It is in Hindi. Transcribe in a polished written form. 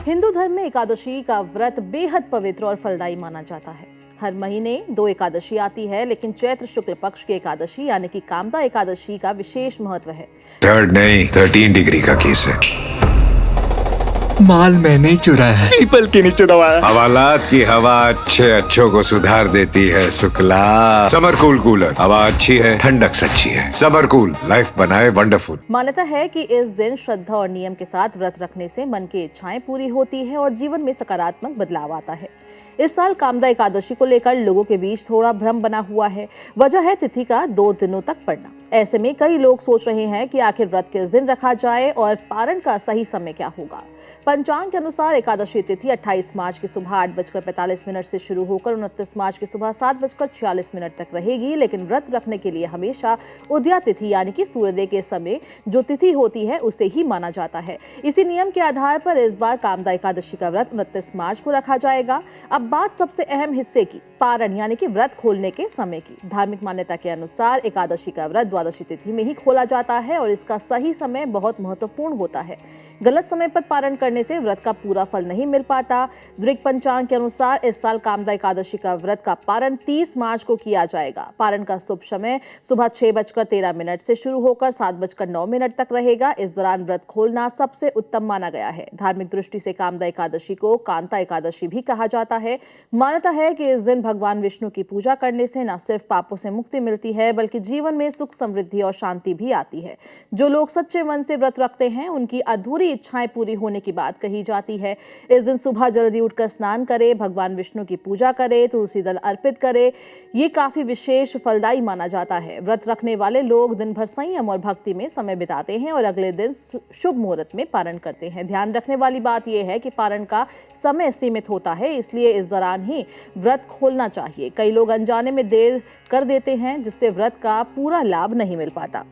हिंदू धर्म में एकादशी का व्रत बेहद पवित्र और फलदायी माना जाता है। हर महीने 2 एकादशी आती है, लेकिन चैत्र शुक्ल पक्ष की एकादशी यानी कि कामदा एकादशी का विशेष महत्व है। 3rd नहीं 13 डिग्री का केस है। माल मैंने चुराया है, पीपल के नीचे दबाया। हवालात की हवा अच्छों को सुधार देती है। शुक्ला समर कूल कूलर, हवा अच्छी है, ठंडक सच्ची है। समर कूल, लाइफ बनाए वंडरफुल। मान्यता है कि इस दिन श्रद्धा और नियम के साथ व्रत रखने से मन की इच्छाएं पूरी होती है और जीवन में सकारात्मक बदलाव आता है। इस साल कामदा एकादशी को लेकर लोगों के बीच थोड़ा भ्रम बना हुआ है। वजह है तिथि का 2 दिनों तक पड़ना। ऐसे में कई लोग सोच रहे हैं कि आखिर व्रत किस दिन रखा जाए और पारण का सही समय क्या होगा। पंचांग के अनुसार एकादशी तिथि 28 मार्च की सुबह 8:45 से शुरू होकर 29 मार्च की सुबह 7:46 तक रहेगी, लेकिन व्रत रखने के लिए हमेशा उदया तिथि यानी कि सूर्योदय के समय जो तिथि होती है उसे ही माना जाता है। इसी नियम के आधार पर इस बार कामदा एकादशी का व्रत 29 मार्च को रखा जाएगा। अब बात सबसे अहम हिस्से की, पारण यानी कि व्रत खोलने के समय की। धार्मिक मान्यता के अनुसार एकादशी का व्रत द्वादशी तिथि में ही खोला जाता है और इसका सही समय बहुत महत्वपूर्ण होता है। गलत समय पर पारण करने से व्रत का पूरा फल नहीं मिल पाता। दृक पंचांग के अनुसार इस साल कामदा एकादशी का व्रत का पारण 30 मार्च को किया जाएगा। पारण का शुभ समय सुबह 6:13 से शुरू होकर 7:09 तक रहेगा। इस दौरान व्रत खोलना सबसे उत्तम माना गया है। धार्मिक दृष्टि से कामदा एकादशी को कांता एकादशी भी कहा जाता है। मान्यता है कि इस दिन भगवान विष्णु की पूजा करने से न सिर्फ पापों से मुक्ति मिलती है, बल्कि जीवन में सुख, समृद्धि और शांति भी आती है। जो लोग सच्चे मन से व्रत रखते हैं उनकी अधूरी इच्छाएं पूरी होने की बात कही जाती है। इस दिन सुबह जल्दी उठकर स्नान करें, भगवान विष्णु की पूजा करें, तुलसी दल अर्पित करें। ये काफी विशेष फलदायी माना जाता है। व्रत रखने वाले लोग दिन भर संयम और भक्ति में समय बिताते हैं और अगले दिन शुभ मुहूर्त में पारण करते हैं। ध्यान रखने वाली बात यह है कि पारण का समय सीमित होता है, इसलिए इस दौरान ही व्रत खोलना चाहिए। कई लोग अनजाने में देर कर देते हैं, जिससे व्रत का पूरा लाभ नहीं मिल पाता।